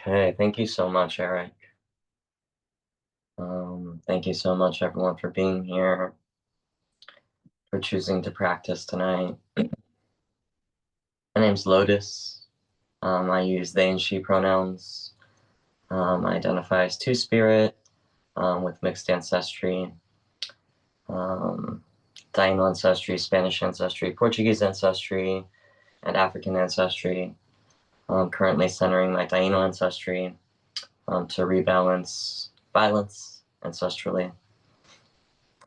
Okay, thank you so much, Eric. Thank you so much, everyone, for being here, for choosing to practice tonight. My name's Lotus. I use they and she pronouns. I identify as two-spirit with mixed ancestry, um, Taino ancestry, Spanish ancestry, Portuguese ancestry, and African ancestry. I'm currently centering my Taino ancestry to rebalance violence ancestrally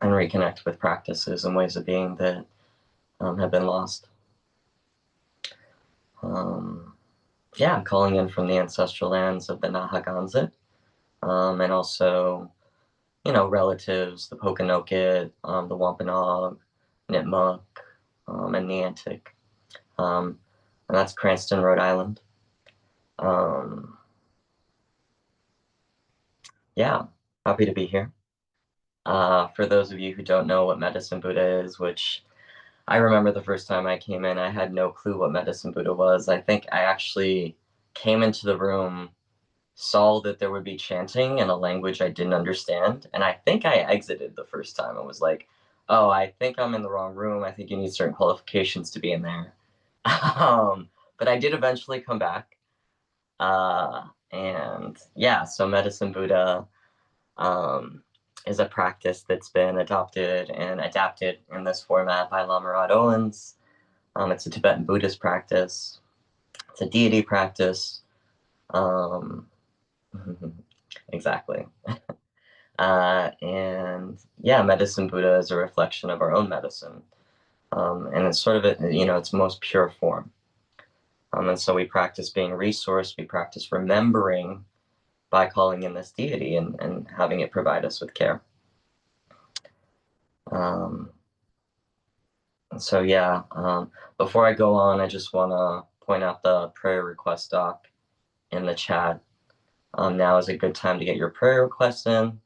and reconnect with practices and ways of being that have been lost. Yeah, calling in from the ancestral lands of the Nahaganset, and also, relatives, the Pokanoket, the Wampanoag, Nipmuc, and Niantic. And that's Cranston, Rhode Island. Yeah, happy to be here. For those of you who don't know what Medicine Buddha is, which I remember the first time I came in, I had no clue what Medicine Buddha was. I think I actually came into the room, saw that there would be chanting in a language I didn't understand, and I think I exited the first time and was like, oh, I think I'm in the wrong room. I think you need certain qualifications to be in there. But I did eventually come back. And yeah, so Medicine Buddha um, is a practice that's been adopted and adapted in this format by Lama Rod. It's a Tibetan Buddhist practice. It's a deity practice. Um, exactly. And yeah, Medicine Buddha is a reflection of our own medicine. And it's sort of, its most pure form. And so we practice being resourced, we practice remembering by calling in this deity and having it provide us with care. Um, so yeah, before I go on, I just want to point out the prayer request doc in the chat. Now is a good time to get your prayer requests in.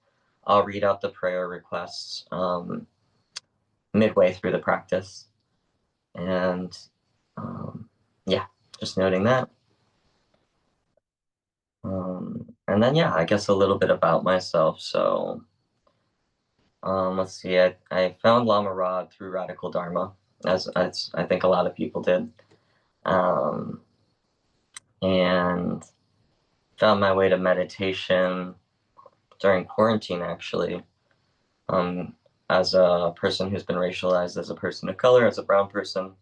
I'll read out the prayer requests midway through the practice. And yeah, just noting that. And then, yeah, I guess a little bit about myself. So let's see, I found Lama Rod through Radical Dharma, as I think a lot of people did. And found my way to meditation during quarantine, actually. As a person who's been racialized as a person of color, as a brown person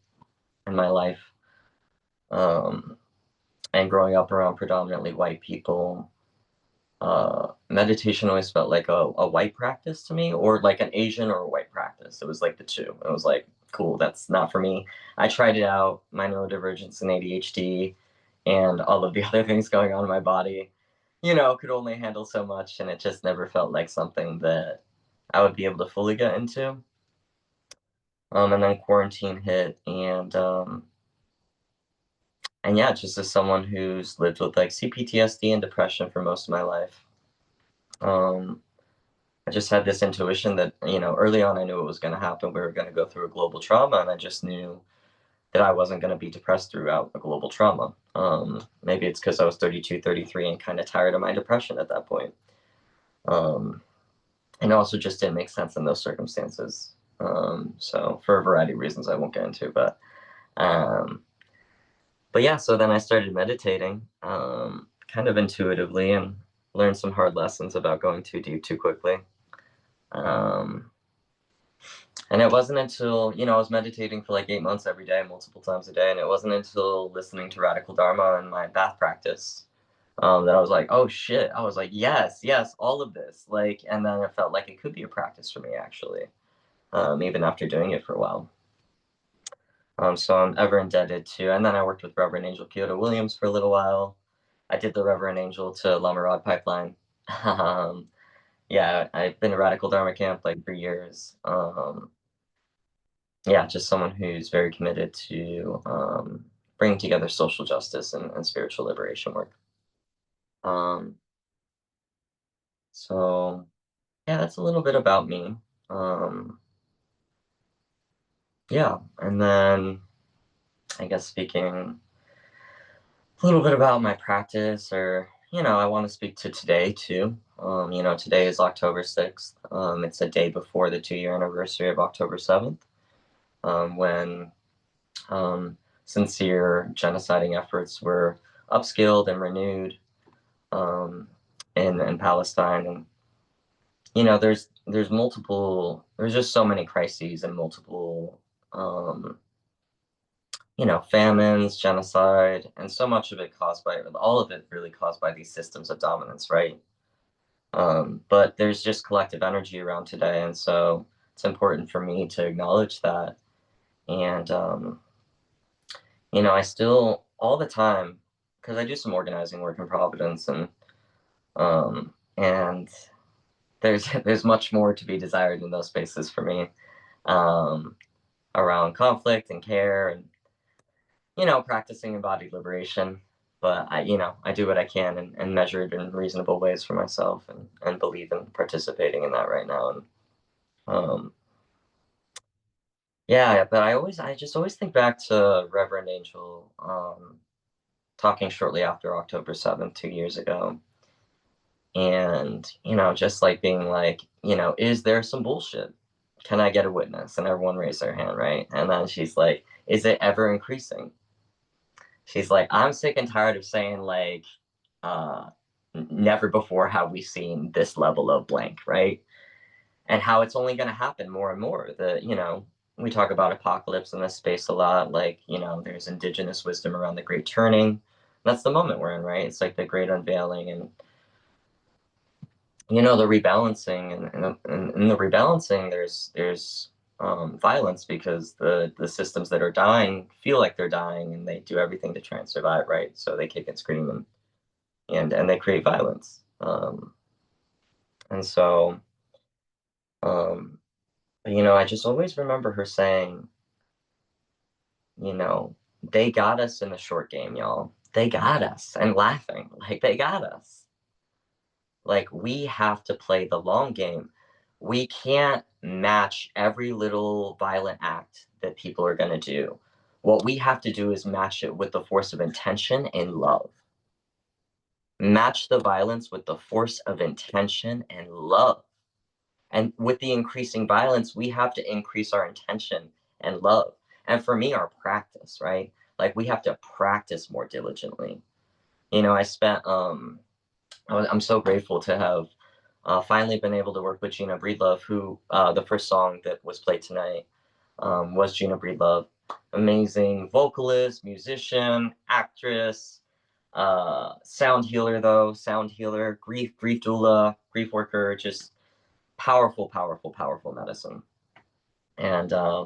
in my life, and growing up around predominantly white people, meditation always felt like a white practice to me, or like an Asian or a white practice. It was like the two. It was like, cool, that's not for me. I tried it out, my neurodivergence and ADHD, and all of the other things going on in my body, could only handle so much, and it just never felt like something that I would be able to fully get into. And then quarantine hit, and yeah, just as someone who's lived with like CPTSD and depression for most of my life, I just had this intuition that, early on I knew it was going to happen. We were going to go through a global trauma, and I just knew that I wasn't going to be depressed throughout a global trauma. Maybe it's because I was 32, 33 and kind of tired of my depression at that point. And also just didn't make sense in those circumstances. So for a variety of reasons I won't get into, but yeah, so then I started meditating, kind of intuitively, and learned some hard lessons about going too deep too quickly. And it wasn't until, I was meditating for like 8 months every day, multiple times a day. And it wasn't until listening to Radical Dharma in my bath practice that I was like, oh shit. I was like, yes, yes, all of this. Like, and then it felt like it could be a practice for me, actually, even after doing it for a while. So I'm ever indebted to, and then I worked with Reverend Angel Kyoto Williams for a little while. I did the Reverend Angel to Lama Rod pipeline. Yeah, I've been to Radical Dharma camp like for years. Yeah, just someone who's very committed to bringing together social justice and spiritual liberation work. Um, so yeah, that's a little bit about me. Yeah, and then I guess speaking a little bit about my practice, or I want to speak to today too. Today is October 6th. It's a day before the 2-year anniversary of October 7th, when um, sincere genociding efforts were upskilled and renewed um, in Palestine. And, there's just so many crises and multiple, um, famines, genocide, and so much of it all of it really caused by these systems of dominance, right? But there's just collective energy around today, and so it's important for me to acknowledge that. And I still all the time, because I do some organizing work in Providence, and there's there's much more to be desired in those spaces for me, um, around conflict and care, and practicing embodied liberation. But I do what I can and measure it in reasonable ways for myself, and believe in participating in that right now. And um, yeah, but I just always think back to Reverend Angel talking shortly after October 7th, 2 years ago. And, just like being like, is there some bullshit? Can I get a witness? And everyone raised their hand, right? And then she's like, is it ever increasing? She's like, I'm sick and tired of saying, like, uh, never before have we seen this level of blank, right? And how it's only going to happen more and more. We talk about apocalypse in this space a lot. Like, there's indigenous wisdom around the great turning. That's the moment we're in, right? It's like the great unveiling, and the rebalancing, and in the rebalancing, there's violence, because the systems that are dying feel like they're dying, and they do everything to try and survive, right? So they kick and scream, and they create violence. And so, um, I just always remember her saying, you know, they got us in the short game, y'all. They got us, and laughing like they got us. Like, we have to play the long game. We can't match every little violent act that people are going to do. What we have to do is match it with the force of intention and love. Match the violence with the force of intention and love. And with the increasing violence, we have to increase our intention and love. And for me, our practice, right? Like, we have to practice more diligently. I spent I'm so grateful to have finally been able to work with Gina Breedlove, who the first song that was played tonight was Gina Breedlove. Amazing vocalist, musician, actress, sound healer, grief doula, grief worker, just powerful, powerful, powerful medicine. And I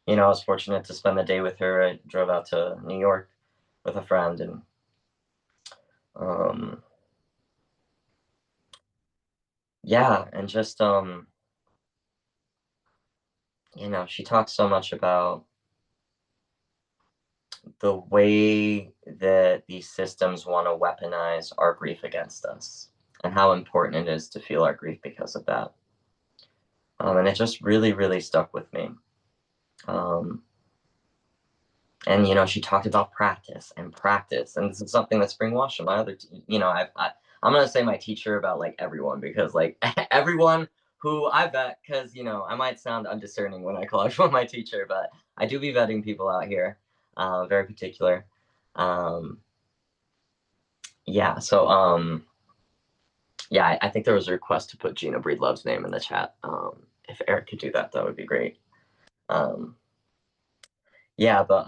was fortunate to spend the day with her. I drove out to New York with a friend, and um, yeah, and just she talks so much about the way that these systems want to weaponize our grief against us, and how important it is to feel our grief because of that. And it just really, really stuck with me. Um, and she talked about practice and practice, and this is something that's brainwashed in my other. I'm gonna say my teacher about like everyone, because like everyone who I vet, because I might sound undiscerning when I call everyone my teacher, but I do be vetting people out here, very particular. Um, yeah, so yeah, I think there was a request to put Gina Breedlove's name in the chat. If Eric could do that, that would be great. Um, yeah, but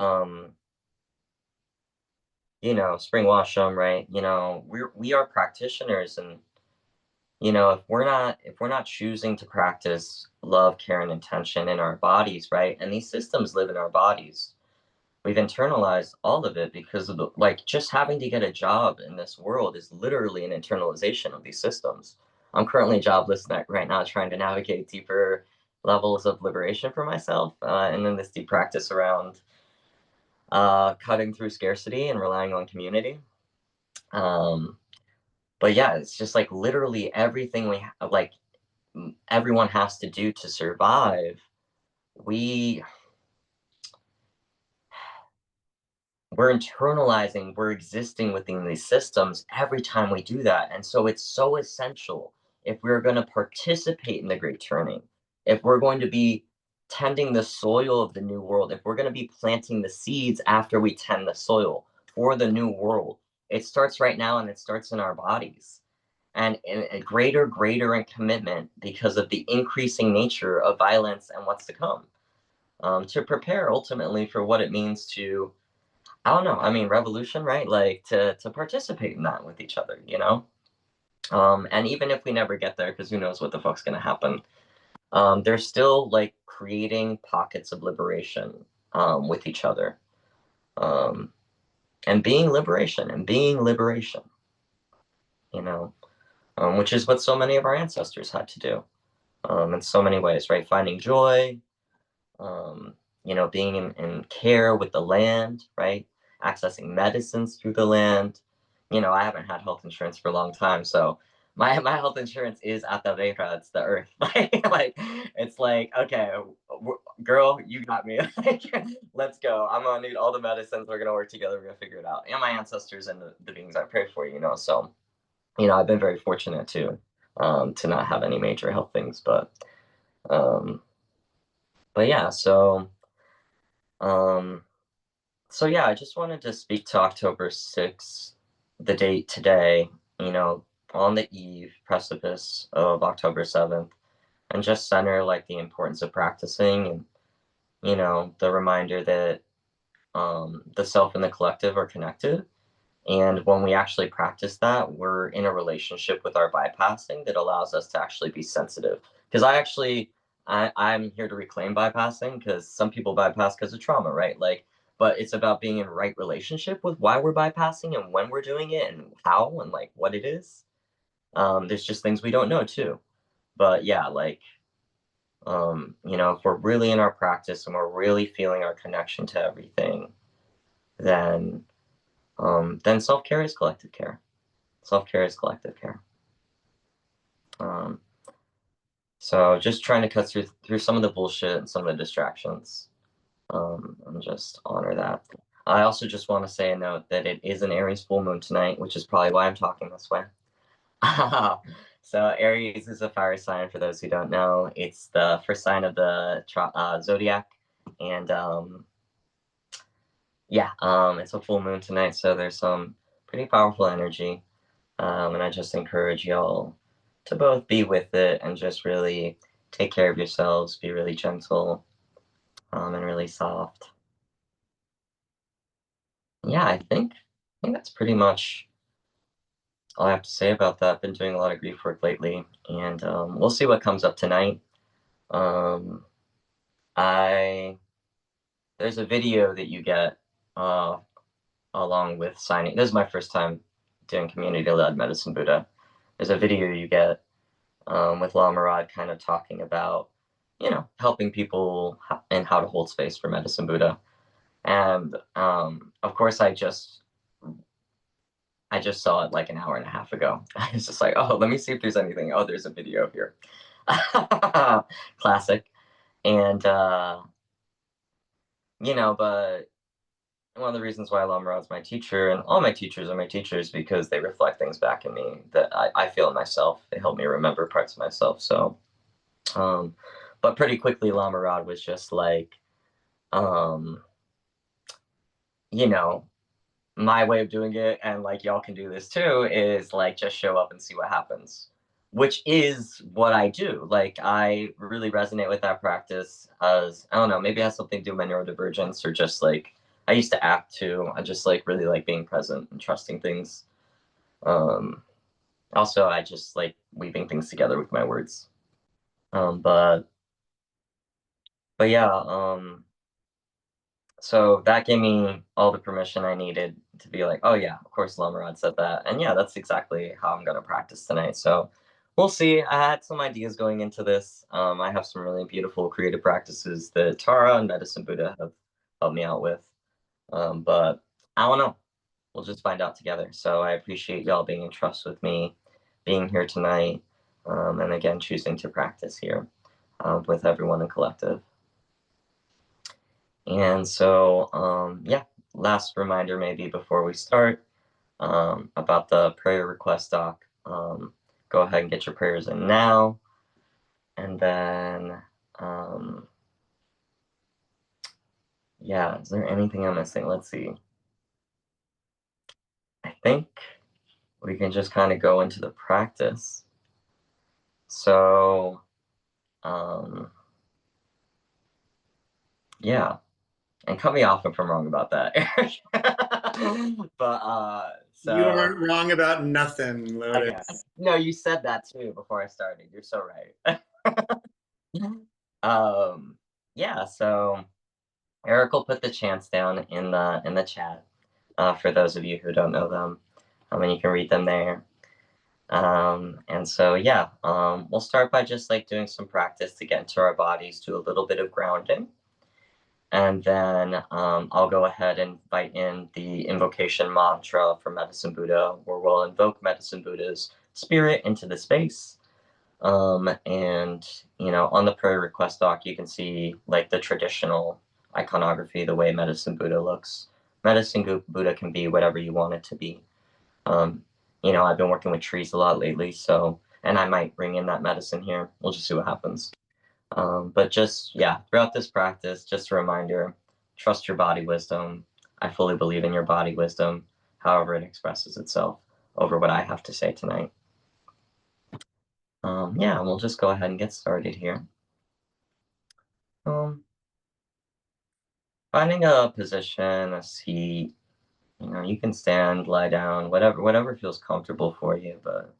Spring Washam, right? We are practitioners, and if we're not choosing to practice love, care, and intention in our bodies, right? And these systems live in our bodies. We've internalized all of it, because of like, just having to get a job in this world is literally an internalization of these systems. I'm currently jobless right now, trying to navigate deeper levels of liberation for myself, and then this deep practice around cutting through scarcity and relying on community. Um, but yeah, it's just like literally everything like everyone has to do to survive. We we're internalizing, we're existing within these systems every time we do that. And so it's so essential if we're going to participate in the great turning, if we're going to be tending the soil of the new world, if we're going to be planting the seeds after we tend the soil for the new world, it starts right now and it starts in our bodies. And a greater in commitment because of the increasing nature of violence and what's to come, to prepare ultimately for what it means to, I don't know. I mean, revolution, right? Like to participate in that with each other, you know. And even if we never get there, because who knows what the fuck's gonna happen, they're still like creating pockets of liberation with each other, um, and being liberation, you know, which is what so many of our ancestors had to do, in so many ways, right? Finding joy, um, you know, being in care with the land, right? Accessing medicines through the land. You know, I haven't had health insurance for a long time, so my health insurance is Atavera, it's the earth. Like it's like, okay, girl, you got me. Like, let's go. I'm gonna need all the medicines. We're gonna work together. We're gonna figure it out. And my ancestors and the beings I pray for, you know. So, you know, I've been very fortunate to not have any major health things, um, but yeah, um, so yeah, I just wanted to speak to October 6th, the date today, you know, on the eve, precipice of October 7th, and just center like the importance of practicing and, you know, the reminder that the self and the collective are connected. And when we actually practice that, we're in a relationship with our bypassing that allows us to actually be sensitive. Because I'm here to reclaim bypassing because some people bypass because of trauma, right? Like, but it's about being in right relationship with why we're bypassing and when we're doing it and how and like what it is. There's just things we don't know too. But yeah, like, you know, if we're really in our practice and we're really feeling our connection to everything, then then self-care is collective care. Self-care is collective care. Um, so just trying to cut through some of the bullshit and some of the distractions, and just honor that. I also just want to say a note that it is an Aries full moon tonight, which is probably why I'm talking this way. So Aries is a fire sign. For those who don't know, it's the first sign of the zodiac, and yeah, it's a full moon tonight, so there's some pretty powerful energy. And I just encourage y'all to both be with it and just really take care of yourselves, be really gentle, and really soft. Yeah, I think that's pretty much all I have to say about that. I've been doing a lot of grief work lately, and we'll see what comes up tonight. Um, I There's a video that you get uh, along with signing. This is my first time doing community-led medicine Buddha. There's a video you get with Lama Rod kind of talking about, you know, helping people and how to hold space for medicine Buddha. And of course, I just saw it like an hour and a half ago. I was just like, oh, let me see if there's anything. Oh, there's a video here. Classic. And you know, but one of the reasons why Lama Rod's my teacher, and all my teachers are my teachers, because they reflect things back in me that I feel in myself. They help me remember parts of myself. So, um, but pretty quickly, Lama Rod was just like, um, you know, my way of doing it, and like y'all can do this too, is like just show up and see what happens, which is what I do. Like I really resonate with that practice, as I don't know, maybe it has something to do with my neurodivergence, or just like I used to act too. I just like really like being present and trusting things. Um, Also, I just like weaving things together with my words. Um, but but yeah, so that gave me all the permission I needed to be like, oh yeah, of course Lamarad said that. And yeah, that's exactly how I'm gonna practice tonight. So we'll see. I had some ideas going into this. I have some really beautiful creative practices that Tara and Medicine Buddha have helped me out with. But I don't know. We'll just find out together. So I appreciate y'all being in trust with me, being here tonight, and again choosing to practice here with everyone in collective. And so, yeah, last reminder maybe before we start about the prayer request doc. Go ahead and get your prayers in now. And then, yeah, is there anything I'm missing? Let's see. I think we can just kind of go into the practice. So, yeah, and cut me off if I'm wrong about that, Eric. But You so aren't wrong about nothing, Lotus. okay. No, you said that too before I started. You're so right. Yeah. So Eric will put the chants down in the chat for those of you who don't know them. And you can read them there. And so yeah, we'll start by just like doing some practice to get into our bodies, do a little bit of grounding. And then I'll go ahead and invite in the invocation mantra for Medicine Buddha, where we'll invoke Medicine Buddha's spirit into the space. And, you know, on the prayer request doc, you can see like the traditional iconography, the way Medicine Buddha looks. Medicine Buddha can be whatever you want it to be. You know, I've been working with trees a lot lately, so, and I might bring in that medicine here. We'll just see what happens. But just, yeah, throughout this practice, just a reminder, trust your body wisdom. I fully believe in your body wisdom, however it expresses itself, over what I have to say tonight. Yeah, we'll just go ahead and get started here. Um, Finding a position, a seat, you know, you can stand, lie down, whatever feels comfortable for you, but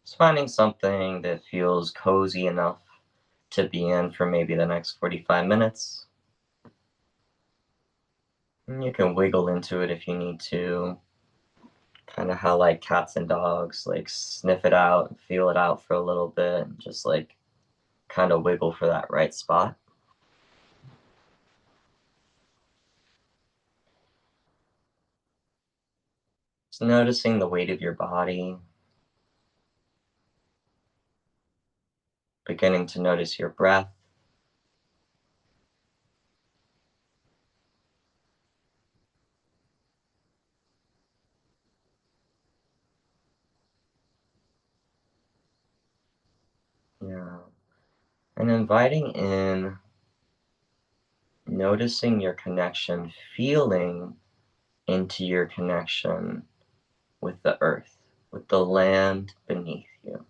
just finding something that feels cozy enough to be in for maybe the next 45 minutes. And you can wiggle into it if you need to. Kind of how like cats and dogs, like sniff it out and feel it out for a little bit and just like kind of wiggle for that right spot. Just noticing the weight of your body, beginning to notice your breath. Yeah. And inviting in, noticing your connection, feeling into your connection with the earth, with the land beneath you.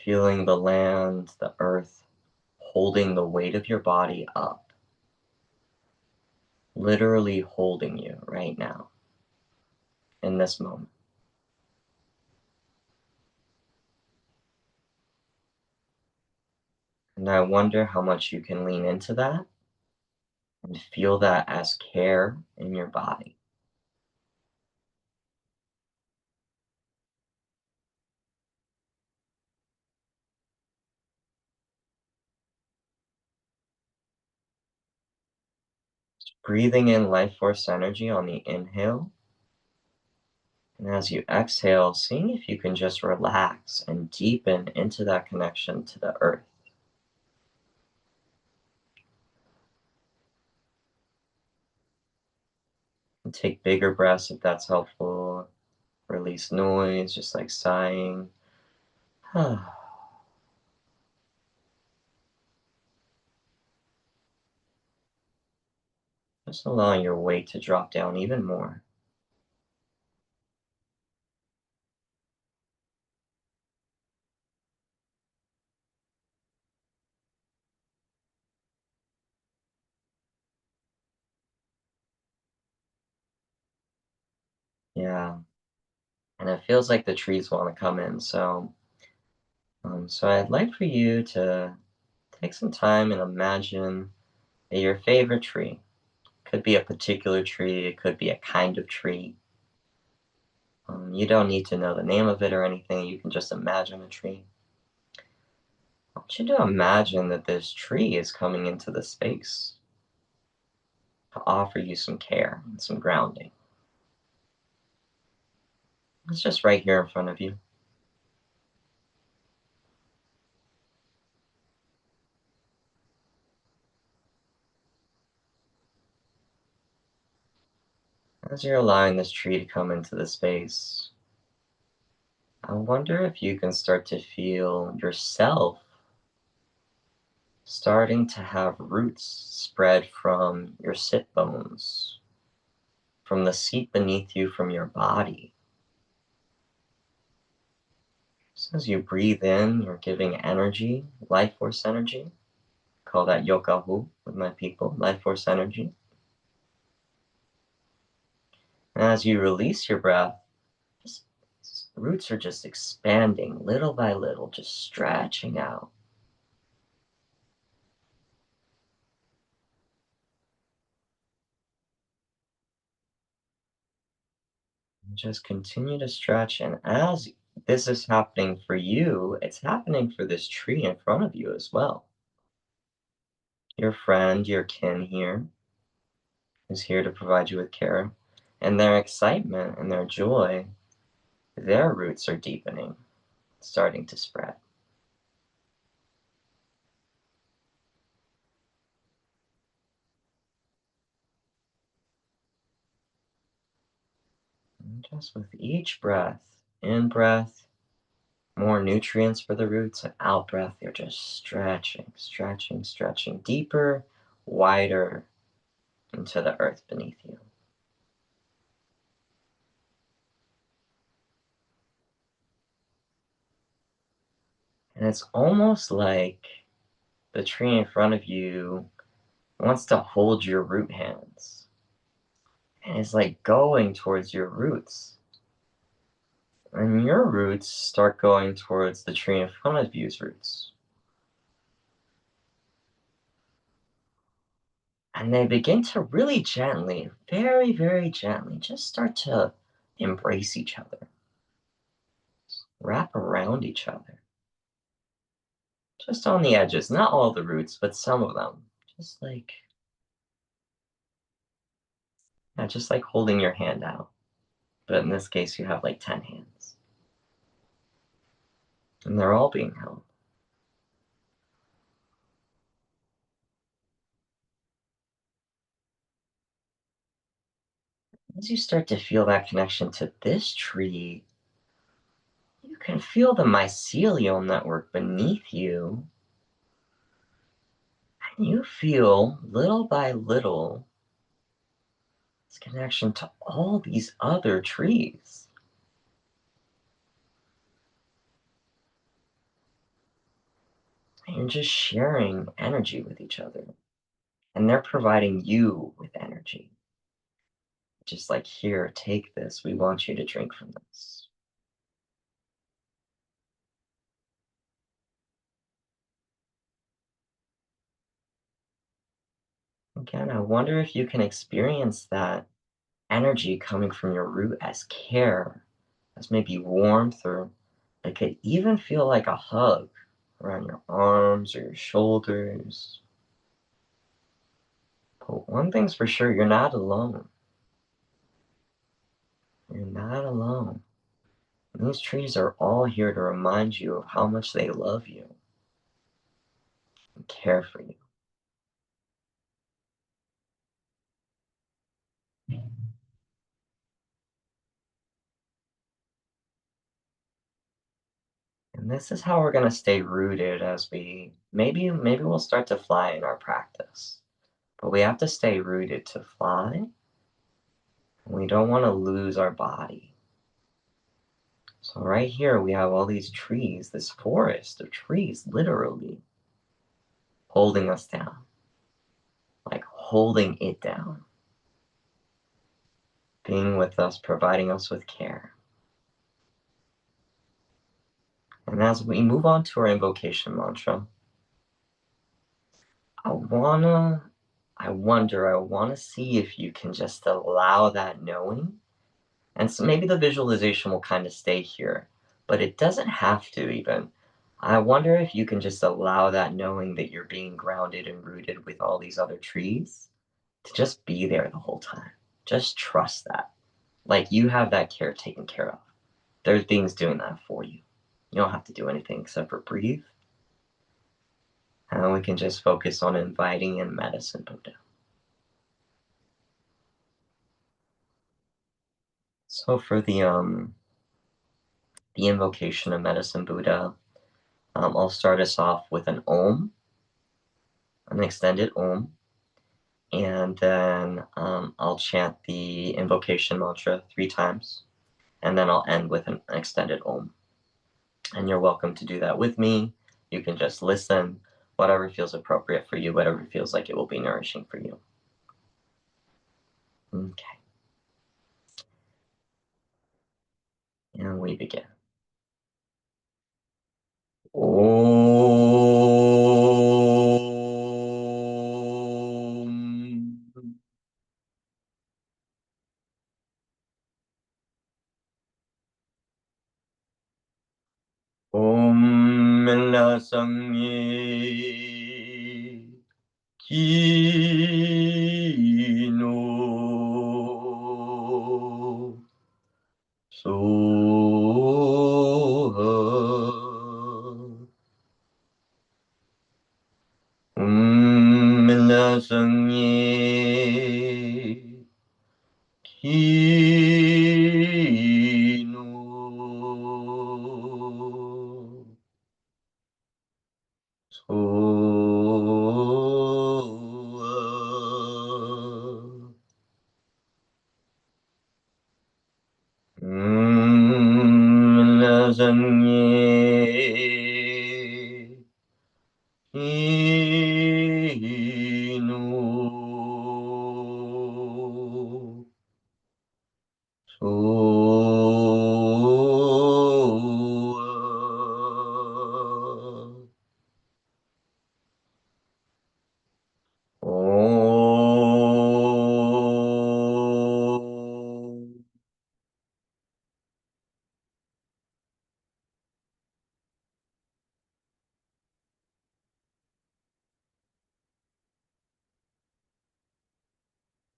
Feeling the land, the earth, holding the weight of your body up, literally holding you right now, in this moment. And I wonder how much you can lean into that and feel that as care in your body. Breathing in life force energy on the inhale. And as you exhale, seeing if you can just relax and deepen into that connection to the earth. And take bigger breaths if that's helpful. Release noise, just like sighing. Just allowing your weight to drop down even more. Yeah. And it feels like the trees want to come in. So I'd like for you to take some time and imagine that your favorite tree, could be a particular tree, it could be a kind of tree. You don't need to know the name of it or anything, you can just imagine a tree. I want you to imagine that this tree is coming into the space to offer you some care and some grounding. It's just right here in front of you. As you're allowing this tree to come into the space, I wonder if you can start to feel yourself starting to have roots spread from your sit bones, from the seat beneath you, from your body. So as you breathe in, you're giving energy, life force energy. Call that yokahu with my people, life force energy. And as you release your breath, just, roots are just expanding little by little, just stretching out. And just continue to stretch. And as this is happening for you, it's happening for this tree in front of you as well. Your friend, your kin here, is here to provide you with care. And their excitement and their joy, their roots are deepening, starting to spread. And just with each breath, in breath, more nutrients for the roots, and out breath, you're just stretching, stretching, stretching deeper, wider into the earth beneath you. And it's almost like the tree in front of you wants to hold your root hands. And it's like going towards your roots. And your roots start going towards the tree in front of you's roots. And they begin to really gently, very, very gently, just start to embrace each other, wrap around each other. Just on the edges, not all the roots, but some of them. Just like, yeah, just like holding your hand out. But in this case, you have like 10 hands. And they're all being held. As you start to feel that connection to this tree, you can feel the mycelial network beneath you. And you feel little by little this connection to all these other trees. And you're just sharing energy with each other. And they're providing you with energy. Just like, here, take this. We want you to drink from this. Again, I wonder if you can experience that energy coming from your root as care, as maybe warmth, or it could even feel like a hug around your arms or your shoulders. But one thing's for sure, you're not alone. You're not alone. And these trees are all here to remind you of how much they love you and care for you. And this is how we're going to stay rooted as we maybe we'll start to fly in our practice. But we have to stay rooted to fly. And we don't want to lose our body. So right here we have all these trees, this forest of trees literally holding us down. Like holding it down. Being with us, providing us with care. And as we move on to our invocation mantra, I wanna see if you can just allow that knowing. And so maybe the visualization will kind of stay here, but it doesn't have to even. I wonder if you can just allow that knowing that you're being grounded and rooted with all these other trees to just be there the whole time. Just trust that. Like you have that care taken care of. There's things doing that for you. You don't have to do anything except for breathe. And then we can just focus on inviting in medicine Buddha. So for the invocation of Medicine Buddha, I'll start us off with an an extended Om, and then I'll chant the invocation mantra 3 times, and then I'll end with an extended Om. And you're welcome to do that with me. You can just listen, whatever feels appropriate for you, whatever feels like it will be nourishing for you. Okay, and we begin. Om. Om Mela Sangye Kino Soha Om Mela Sangye Kino Soha Lasagne Inu Soa Om.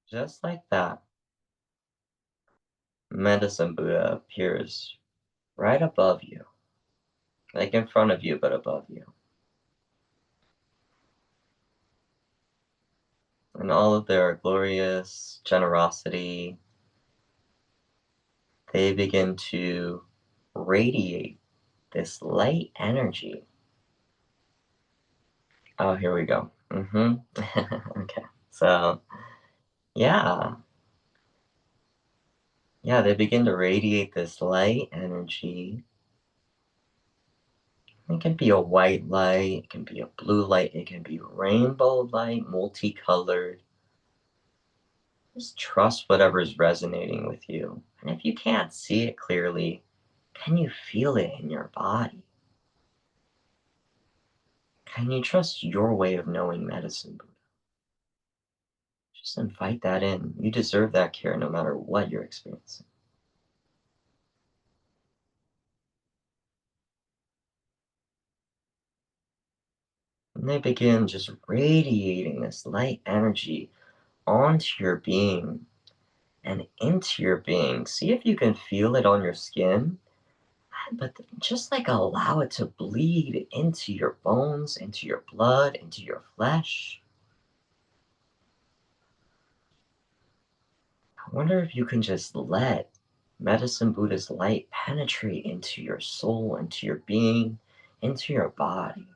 Just like that, Medicine Buddha appears right above you, like in front of you, but above you. And all of their glorious generosity, they begin to radiate this light energy. Oh, here we go. Okay. So, yeah. Yeah, they begin to radiate this light energy. It can be a white light, it can be a blue light, it can be rainbow light, multicolored. Just trust whatever's resonating with you. And if you can't see it clearly, can you feel it in your body? Can you trust your way of knowing medicine, Buddha? Just invite that in. You deserve that care no matter what you're experiencing. And they begin just radiating this light energy onto your being and into your being. See if you can feel it on your skin, but just like allow it to bleed into your bones, into your blood, into your flesh. I wonder if you can just let Medicine Buddha's light penetrate into your soul, into your being, into your body.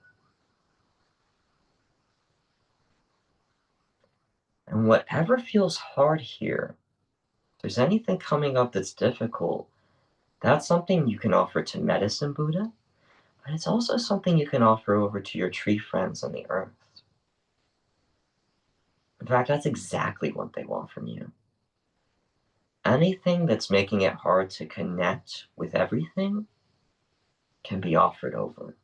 And whatever feels hard here, if there's anything coming up that's difficult, that's something you can offer to Medicine Buddha, but it's also something you can offer over to your tree friends on the earth. In fact, that's exactly what they want from you. Anything that's making it hard to connect with everything can be offered over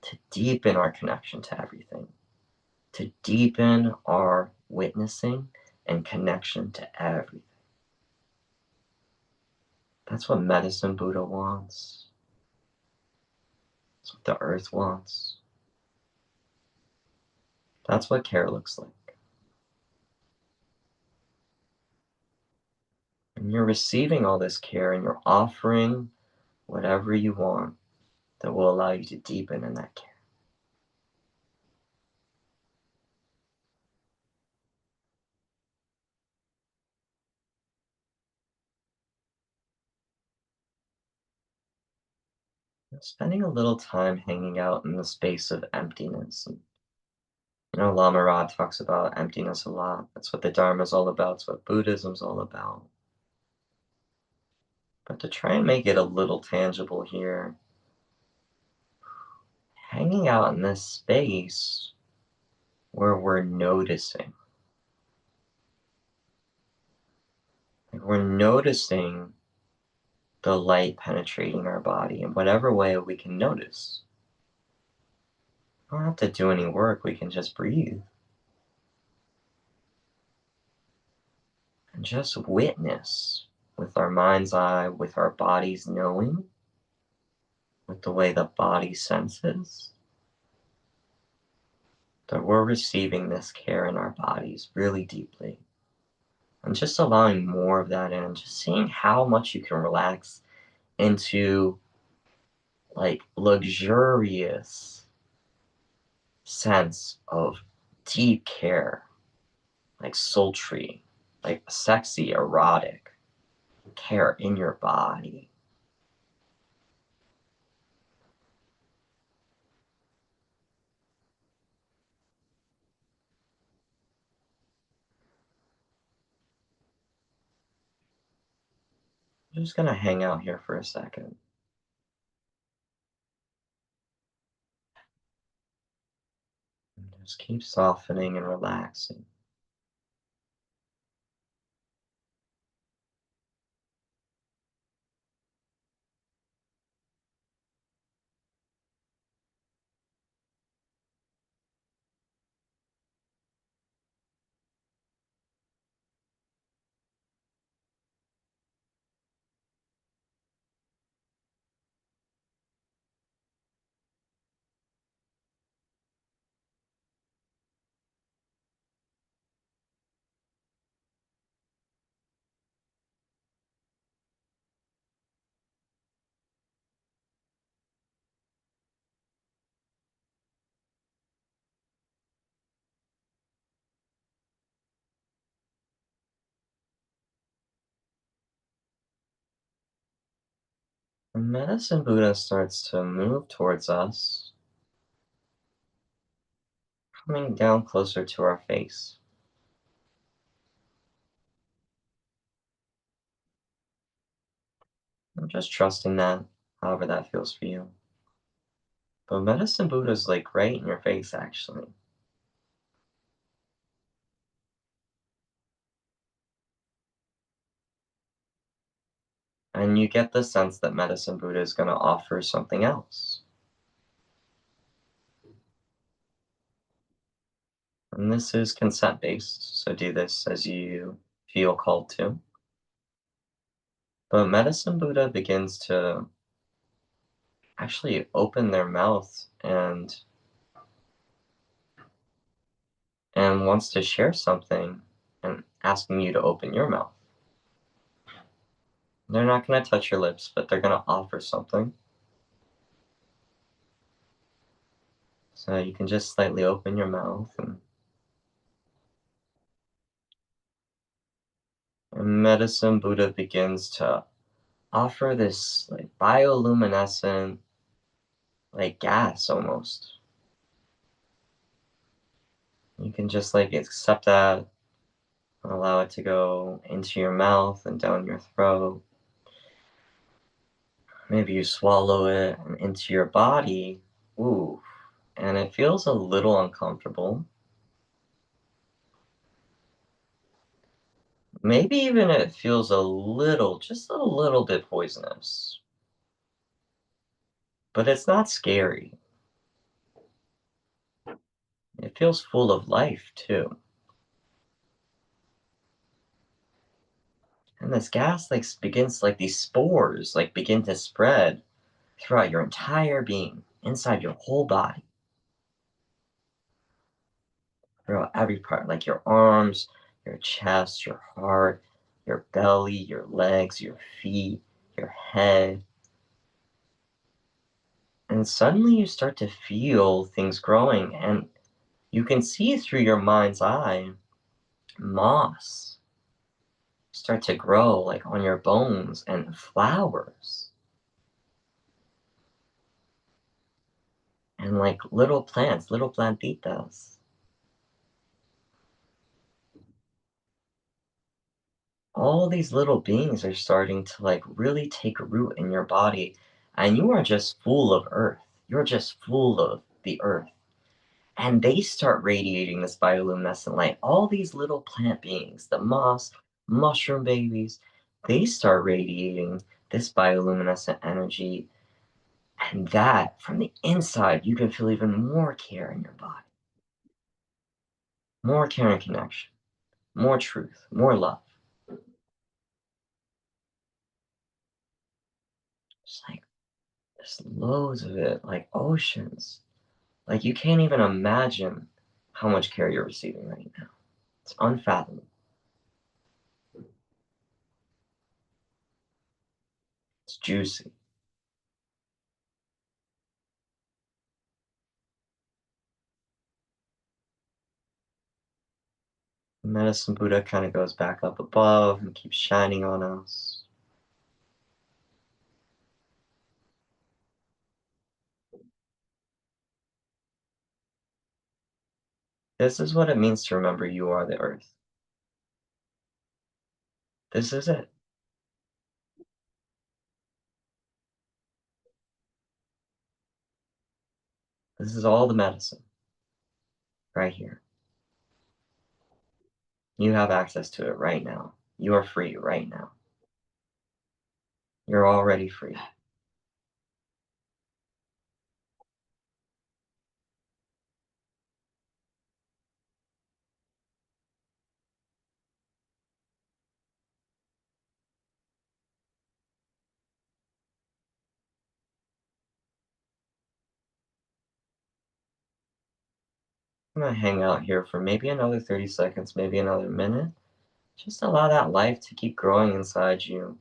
to deepen our connection to everything, to deepen our witnessing and connection to everything. That's what Medicine Buddha wants. That's what the earth wants. That's what care looks like. And you're receiving all this care and you're offering whatever you want that will allow you to deepen in that care. Spending a little time hanging out in the space of emptiness. Lama Rod talks about emptiness a lot. That's what the Dharma is all about. It's what Buddhism's all about. But to try and make it a little tangible here, hanging out in this space where we're noticing. Like we're noticing the light penetrating our body in whatever way we can notice. We don't have to do any work, we can just breathe. And just witness with our mind's eye, with our body's knowing, with the way the body senses, that we're receiving this care in our bodies really deeply. And just allowing more of that in, just seeing how much you can relax into like luxurious sense of deep care, like sultry, like sexy, erotic care in your body. I'm just gonna hang out here for a second. And just keep softening and relaxing. When Medicine Buddha starts to move towards us, coming down closer to our face. I'm just trusting that, however that feels for you. But Medicine Buddha's like right in your face, actually. And you get the sense that Medicine Buddha is going to offer something else. And this is consent based, so do this as you feel called to. But Medicine Buddha begins to actually open their mouth and wants to share something and asking you to open your mouth. They're not going to touch your lips, but they're going to offer something. So you can just slightly open your mouth and Medicine Buddha begins to offer this like bioluminescent like gas almost. You can just like accept that and allow it to go into your mouth and down your throat. Maybe you swallow it and into your body. Ooh, and it feels a little uncomfortable. Maybe even it feels a little, just a little bit poisonous. But it's not scary. It feels full of life too. And this gas like begins like these spores like begin to spread throughout your entire being, inside your whole body, throughout every part, like your arms, your chest, your heart, your belly, your legs, your feet, your head. And suddenly you start to feel things growing, and you can see through your mind's eye moss start to grow like on your bones and flowers. and like little plants, little plantitas. All these little beings are starting to like really take root in your body, and you are just full of earth. You're just full of the earth. And they start radiating this bioluminescent light. All these little plant beings, the moss, mushroom babies, they start radiating this bioluminescent energy. And that, from the inside, you can feel even more care in your body, more care and connection, more truth, more love. Just like, there's loads of it, like oceans. Like, you can't even imagine how much care you're receiving right now. It's unfathomable. It's juicy. Medicine Buddha kind of goes back up above and keeps shining on us. This is what it means to remember you are the earth. This is it. This is all the medicine right here. You have access to it right now. You are free right now. You're already free. I'm gonna hang out here for maybe another 30 seconds, maybe another minute. Just allow that life to keep growing inside you.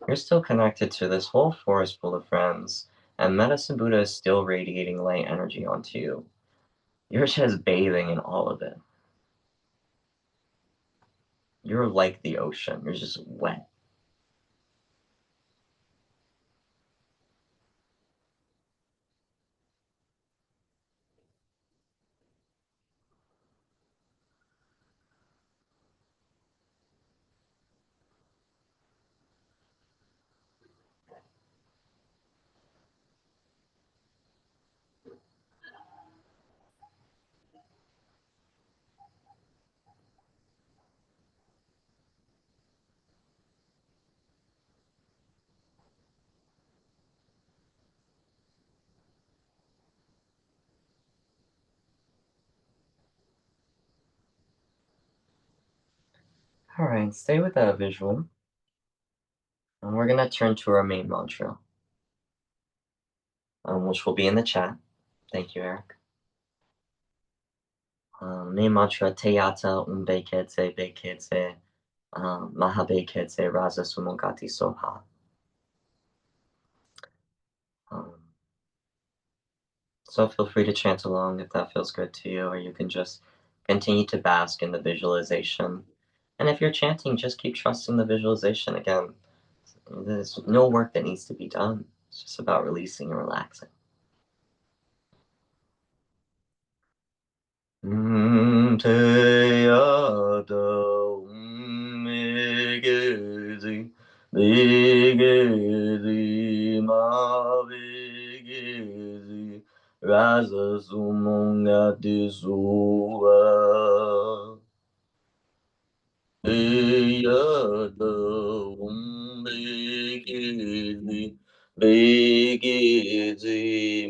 You're still connected to this whole forest full of friends, and Medicine Buddha is still radiating light energy onto you. You're just bathing in all of it. You're like the ocean. You're just wet. All right, stay with that visual. And we're gonna turn to our main mantra, which will be in the chat. Thank you, Eric. Main mantra, Teyata Umbeketse Beketse Mahabeketse Raza Sumogati Soha. Um, so feel free to chant along if that feels good to you, or you can just continue to bask in the visualization. And if you're chanting, just keep trusting the visualization. Again, there's no work that needs to be done. It's just about releasing and relaxing. Te ado megezi, begezi, ma begezi, raza sumonga disua. Te ado megezi, begezi,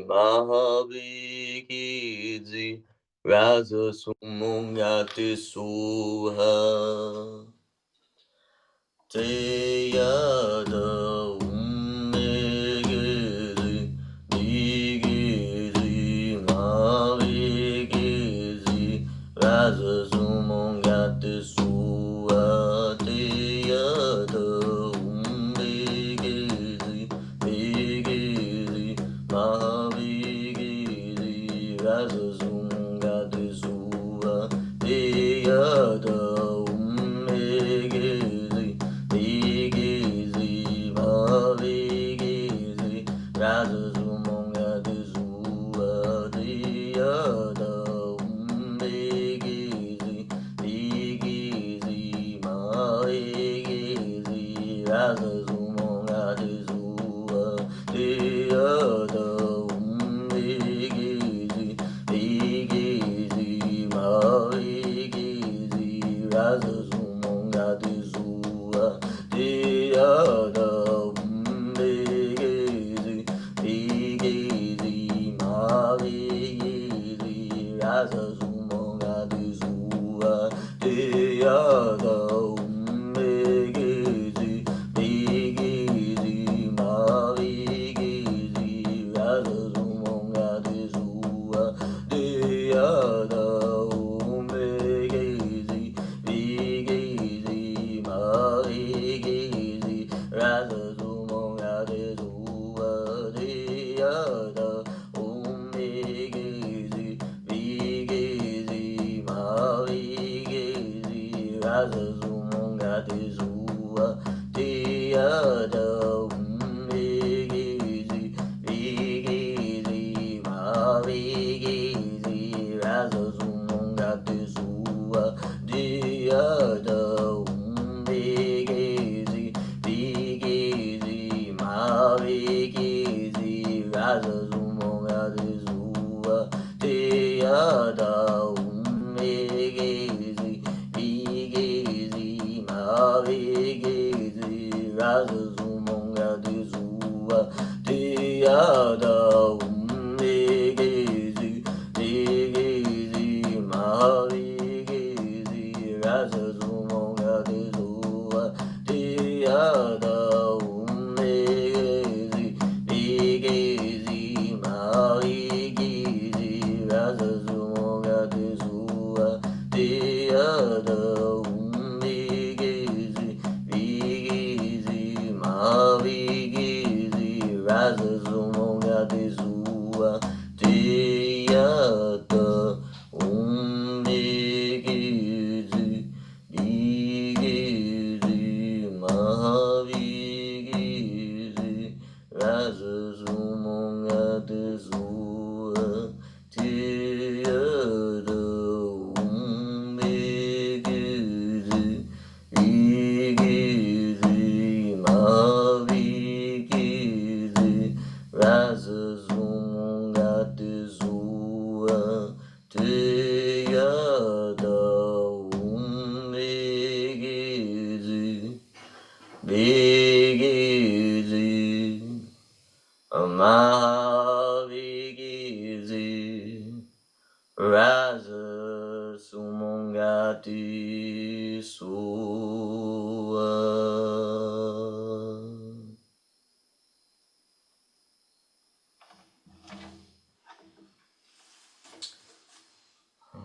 ma begezi, Raza sumungati suha te yada ummegezi digezi mavegezi Raza sumungati suha te yada ummegezi digezi mavegezi Raza Yada ummegezi, digezi, bhavegezi, raza sumonga de zuva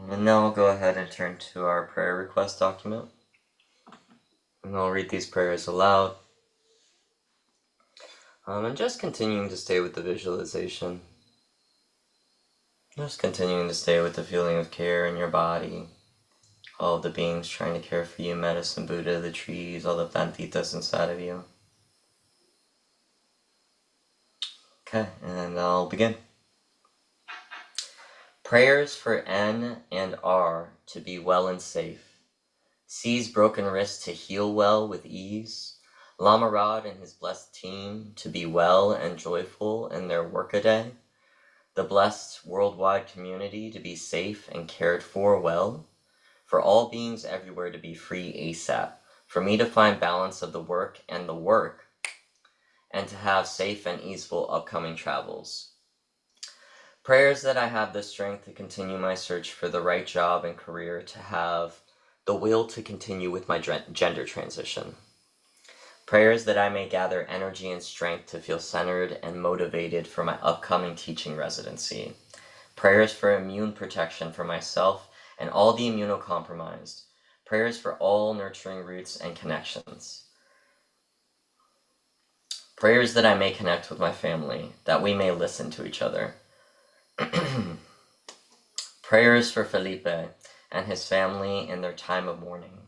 And now we'll go ahead and turn to our prayer request document. And I'll read these prayers aloud. And just continuing to stay with the visualization. Just continuing to stay with the feeling of care in your body. All of the beings trying to care for you, Medicine Buddha, the trees, all the plantitas inside of you. Okay, and I'll begin. Prayers for N and R to be well and safe. C's broken wrist to heal well with ease. Lama Rod and his blessed team to be well and joyful in their workaday. The blessed worldwide community to be safe and cared for well. For all beings everywhere to be free ASAP. For me to find balance of the work, and to have safe and easeful upcoming travels. Prayers that I have the strength to continue my search for the right job and career, to have the will to continue with my gender transition. Prayers that I may gather energy and strength to feel centered and motivated for my upcoming teaching residency. Prayers for immune protection for myself and all the immunocompromised. Prayers for all nurturing roots and connections. Prayers that I may connect with my family, that we may listen to each other. Prayers for Felipe and his family in their time of mourning.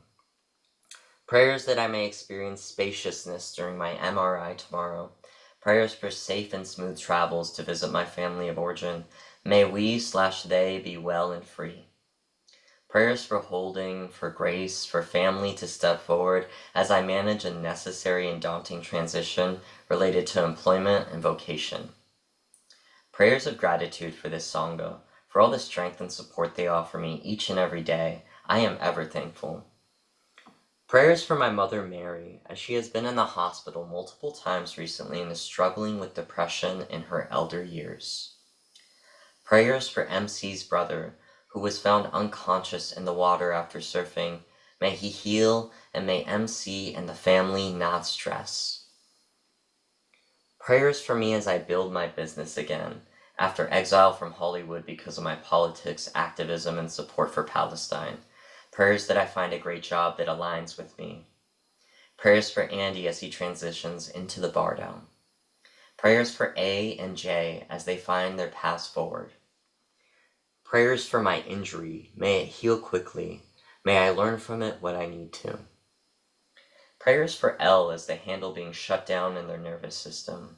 Prayers that I may experience spaciousness during my MRI tomorrow. Prayers for safe and smooth travels to visit my family of origin. May we/they be well and free. Prayers for holding, for grace, for family to step forward as I manage a necessary and daunting transition related to employment and vocation. Prayers of gratitude for this Sangha, for all the strength and support they offer me each and every day. I am ever thankful. Prayers for my mother Mary, as she has been in the hospital multiple times recently and is struggling with depression in her elder years. Prayers for MC's brother, who was found unconscious in the water after surfing. May he heal, and may MC and the family not stress. Prayers for me as I build my business again, after exile from Hollywood because of my politics, activism, and support for Palestine. Prayers that I find a great job that aligns with me. Prayers for Andy as he transitions into the bar down. Prayers for A and J as they find their paths forward. Prayers for my injury. May it heal quickly. May I learn from it what I need to. Prayers for L as they handle being shut down in their nervous system.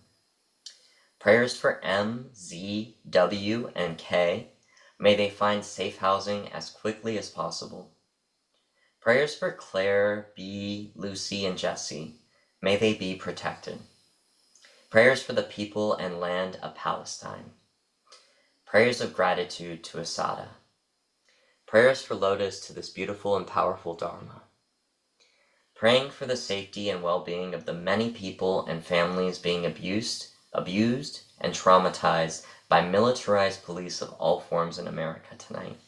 Prayers for M, Z, W, and K. May they find safe housing as quickly as possible. Prayers for Claire, B, Lucy, and Jesse. May they be protected. Prayers for the people and land of Palestine. Prayers of gratitude to Asada. Prayers for Lotus to this beautiful and powerful Dharma. Praying for the safety and well-being of the many people and families being abused, and traumatized by militarized police of all forms in America tonight.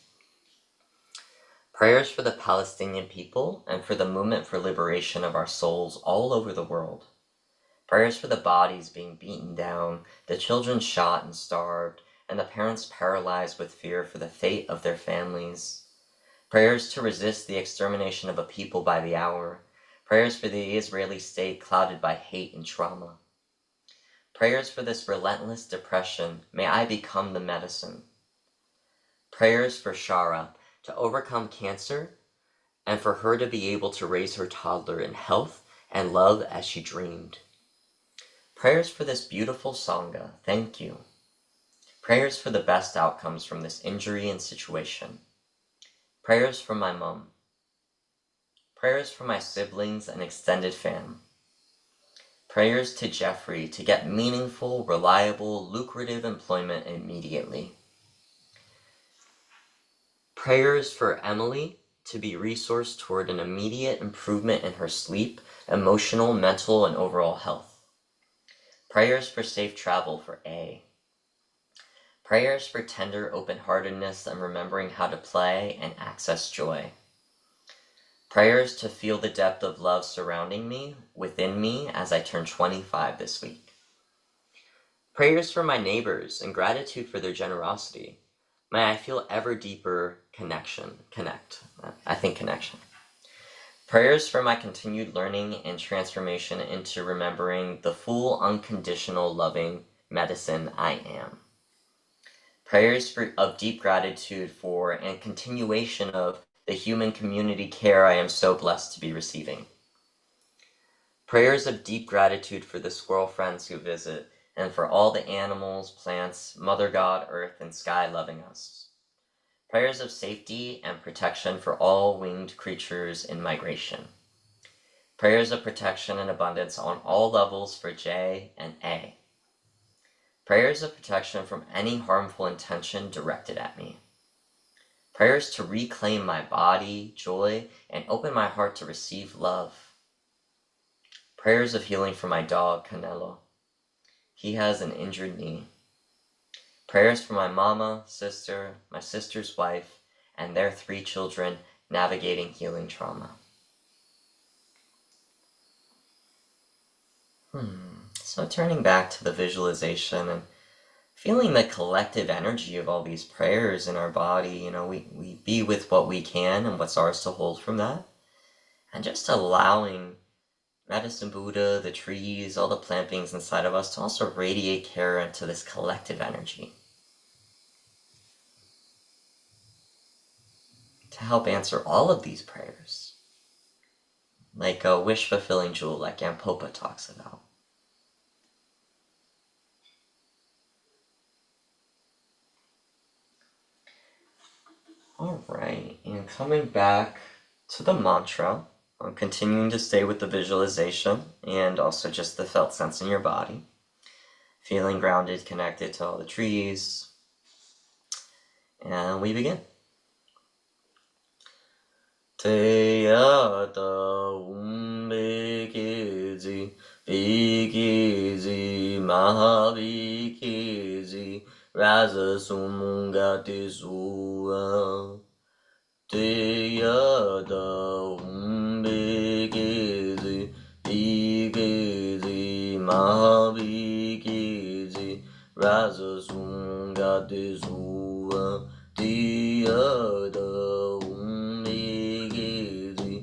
Prayers for the Palestinian people and for the movement for liberation of our souls all over the world. Prayers for the bodies being beaten down, the children shot and starved, and the parents paralyzed with fear for the fate of their families. Prayers to resist the extermination of a people by the hour. Prayers for the Israeli state clouded by hate and trauma. Prayers for this relentless depression. May I become the medicine. Prayers for Shara to overcome cancer and for her to be able to raise her toddler in health and love as she dreamed. Prayers for this beautiful Sangha. Thank you. Prayers for the best outcomes from this injury and situation. Prayers for my mom. Prayers for my siblings and extended fam. Prayers to Jeffrey to get meaningful, reliable, lucrative employment immediately. Prayers for Emily to be resourced toward an immediate improvement in her sleep, emotional, mental, and overall health. Prayers for safe travel for A. Prayers for tender open-heartedness and remembering how to play and access joy. Prayers to feel the depth of love surrounding me, within me, as I turn 25 this week. Prayers for my neighbors and gratitude for their generosity. May I feel ever deeper connection. Prayers for my continued learning and transformation into remembering the full, unconditional, loving medicine I am. Prayers of deep gratitude for and continuation of the human community care I am so blessed to be receiving. Prayers of deep gratitude for the squirrel friends who visit, and for all the animals, plants, Mother God, Earth, and Sky loving us. Prayers of safety and protection for all winged creatures in migration. Prayers of protection and abundance on all levels for J and A. Prayers of protection from any harmful intention directed at me. Prayers to reclaim my body, joy, and open my heart to receive love. Prayers of healing for my dog, Canelo. He has an injured knee. Prayers for my mama, sister, my sister's wife, and their 3 children navigating healing trauma. So turning back to the visualization and feeling the collective energy of all these prayers in our body, we be with what we can and what's ours to hold from that. And just allowing Medicine Buddha, the trees, all the plant beings inside of us to also radiate care into this collective energy. To help answer all of these prayers. Like a wish-fulfilling jewel like Gampopa talks about. Alright, and coming back to the mantra, I'm continuing to stay with the visualization and also just the felt sense in your body. Feeling grounded, connected to all the trees. And we begin. Te Yata Umbekezi Vikezi Mahavikezi Raza Sumungati Sua Teyada Umbekezi Vikezi Mahavikezi Raza Sumungati Sua Teyada Umbekezi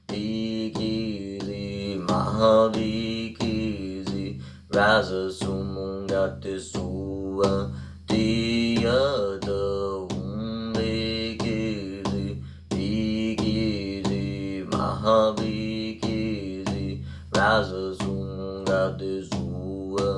Vikezi Mahavikezi Raza Sumungati Sua Teyada Umbekezi Vikezi Mahavikezi Raza Sumungati Sua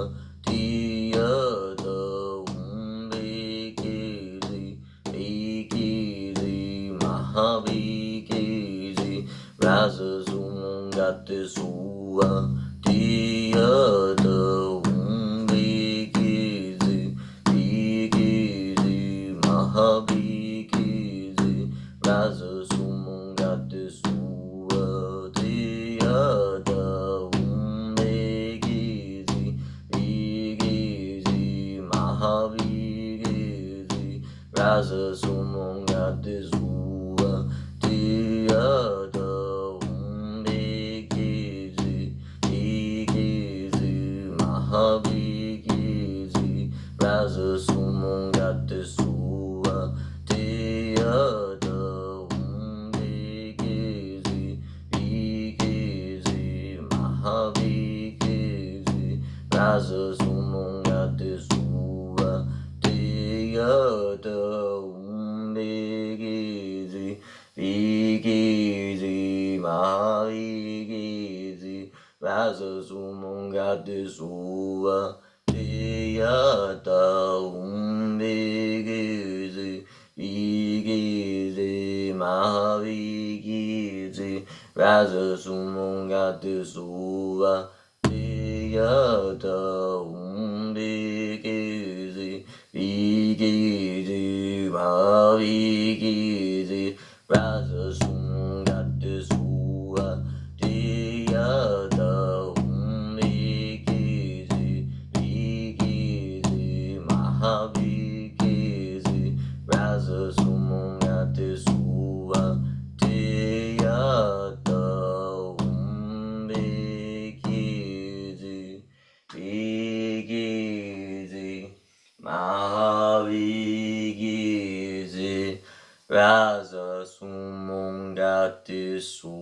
Teyada Umbekezi Vikezi Mahavikezi Raza Sumungati Sua Teyada Umbekezi Vikezi Mahavikezi Raza Sumungati Sua Teyada Umbekezi Vikezi Mahavikezi Raza Sumungati Sua Teyada Umbekezi Vikezi Mahavikezi Raza Sumungati Sua Teyada Umbekezi Vikezi Mahavikezi Raza Sumungati Sua Teyada Umbekezi Vikezi Mahavikezi Raza Sumungati Sua Teyada Umbekezi Vikezi Mahavikezi Raza Sumungati Sua Teyada Umbekezi Vikezi Mahavikezi Raza Sumungati Sua Teyada Umbekezi Vikezi Mahavikezi Raza Sumungati Sua Teyada Umbekezi Vikezi Mahavikezi Raza Sumungati Sua.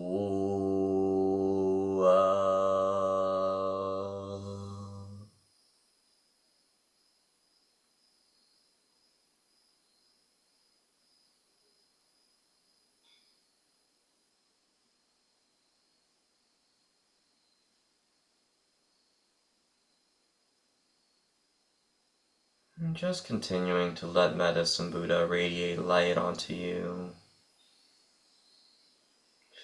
And just continuing to let Medicine Buddha radiate light onto you.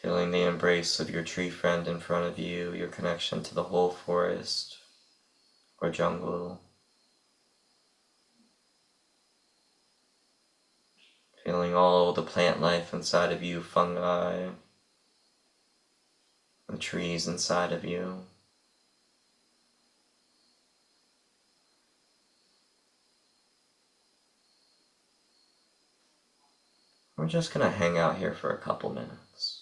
Feeling the embrace of your tree friend in front of you, your connection to the whole forest or jungle. Feeling all the plant life inside of you, fungi, the trees inside of you. We're just going to hang out here for a couple minutes.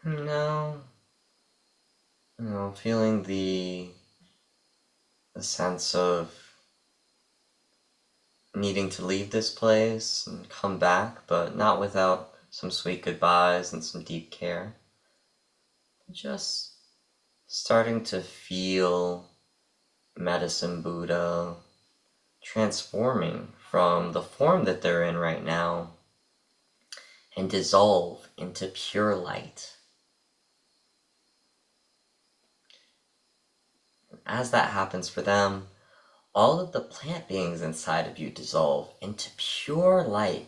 Now, feeling the sense of needing to leave this place and come back, but not without some sweet goodbyes and some deep care. Just starting to feel Medicine Buddha transforming from the form that they're in right now and dissolve into pure light. As that happens for them, all of the plant beings inside of you dissolve into pure light,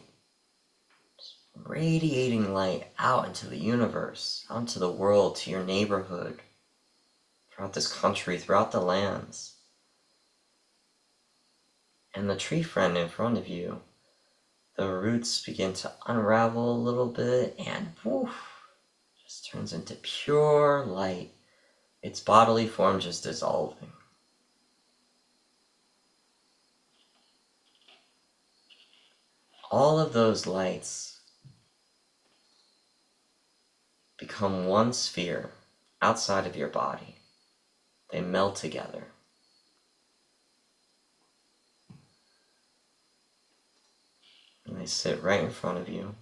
radiating light out into the universe, out into the world, to your neighborhood, throughout this country, throughout the lands. And the tree friend in front of you, the roots begin to unravel a little bit and woof, just turns into pure light, its bodily form just dissolving. All of those lights become one sphere outside of your body. They meld together. And they sit right in front of you.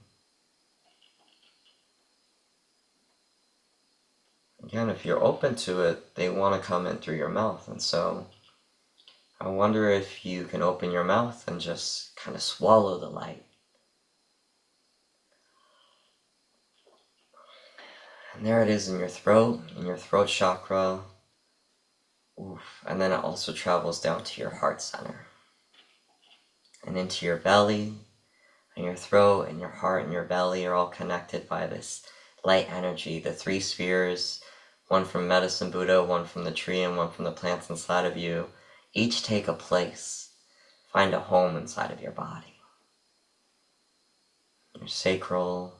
Again, if you're open to it, they want to come in through your mouth. And so I wonder if you can open your mouth and just kind of swallow the light. And there it is in your throat chakra. Oof. And then it also travels down to your heart center. And into your belly, and your throat, and your heart, and your belly are all connected by this light energy, the three spheres, one from Medicine Buddha, one from the tree, and one from the plants inside of you. Each take a place, find a home inside of your body. Your sacral,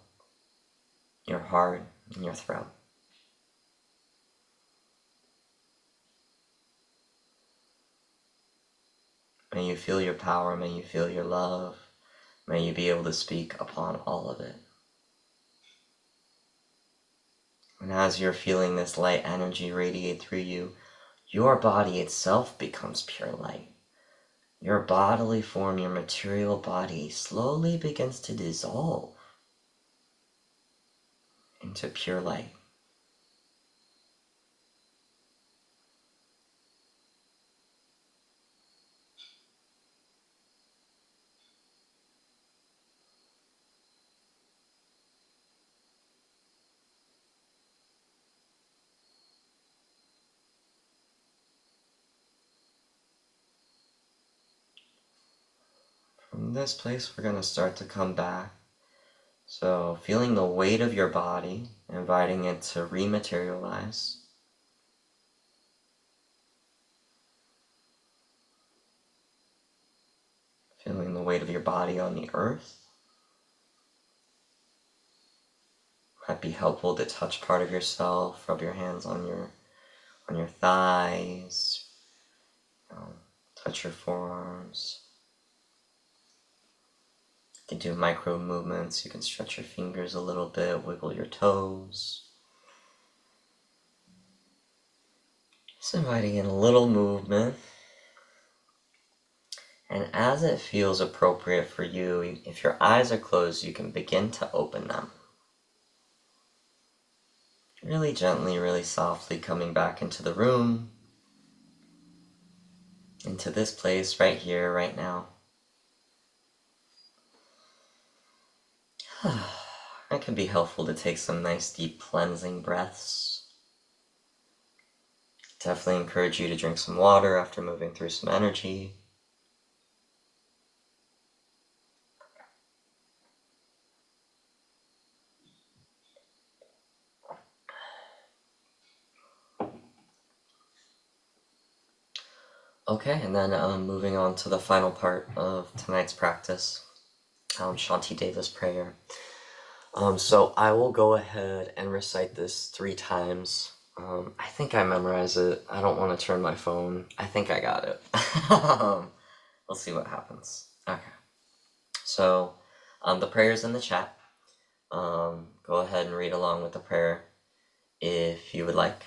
your heart, and your throat. May you feel your power, may you feel your love, may you be able to speak upon all of it. And as you're feeling this light energy radiate through you, your body itself becomes pure light. Your bodily form, your material body, slowly begins to dissolve into pure light. From this place, we're going to start to come back. So, feeling the weight of your body, inviting it to rematerialize. Feeling the weight of your body on the earth. Might be helpful to touch part of yourself, rub your hands on your thighs, touch your forearms. You can do micro movements, you can stretch your fingers a little bit, wiggle your toes. Just inviting in a little movement. And as it feels appropriate for you, if your eyes are closed, you can begin to open them. Really gently, really softly coming back into the room, into this place right here, right now. It can be helpful to take some nice deep cleansing breaths. Definitely encourage you to drink some water after moving through some energy. Okay, and then moving on to the final part of tonight's practice, Shanti Deva's prayer. So I will go ahead and recite this 3 times. I think I memorized it. I don't want to turn my phone. I think I got it. We'll see what happens. Okay. So the prayer's in the chat. Go ahead and read along with the prayer. if you would like.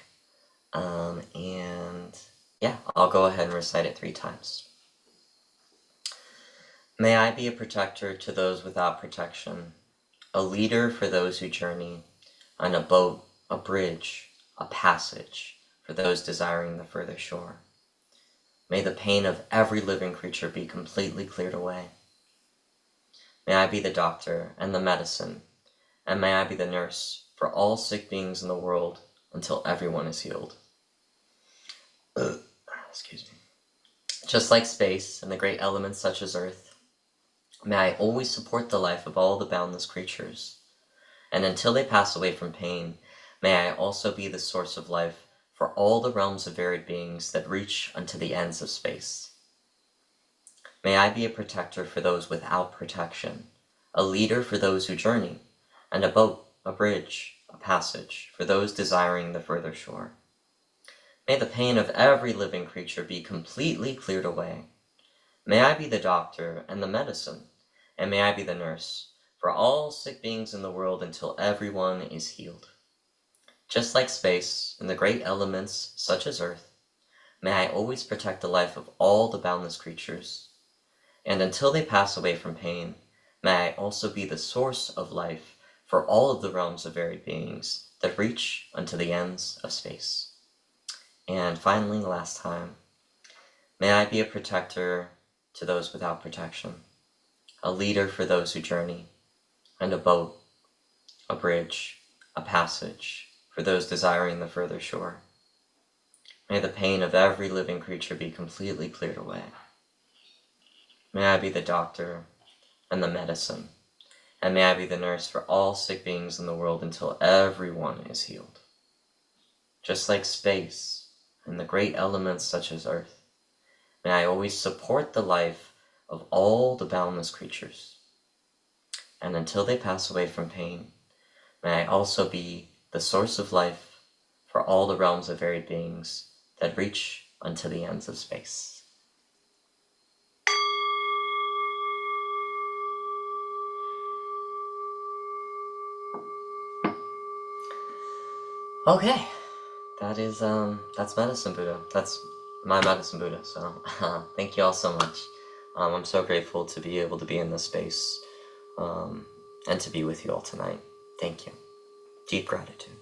And yeah, I'll go ahead and recite it 3 times. May I be a protector to those without protection, a leader for those who journey, and a boat, a bridge, a passage for those desiring the further shore. May the pain of every living creature be completely cleared away. May I be the doctor and the medicine, and may I be the nurse for all sick beings in the world until everyone is healed. Excuse me. Just like space and the great elements such as earth, may I always support the life of all the boundless creatures, and until they pass away from pain, may I also be the source of life for all the realms of varied beings that reach unto the ends of space. May I be a protector for those without protection, a leader for those who journey, and a boat, a bridge, a passage for those desiring the further shore. May the pain of every living creature be completely cleared away. May I be the doctor and the medicine, and may I be the nurse for all sick beings in the world until everyone is healed. Just like space and the great elements such as earth, may I always protect the life of all the boundless creatures, and until they pass away from pain, may I also be the source of life for all of the realms of varied beings that reach unto the ends of space. And finally, last time, may I be a protector to those without protection, a leader for those who journey, and a boat, a bridge, a passage for those desiring the further shore. May the pain of every living creature be completely cleared away. May I be the doctor and the medicine, and may I be the nurse for all sick beings in the world until everyone is healed. Just like space and the great elements such as earth, may I always support the life of all the boundless creatures, and until they pass away from pain, may I also be the source of life for all the realms of varied beings that reach unto the ends of space. Okay, that's Medicine Buddha. That's my Medicine Buddha, so thank you all so much. I'm so grateful to be able to be in this space and to be with you all tonight. Thank you. Deep gratitude.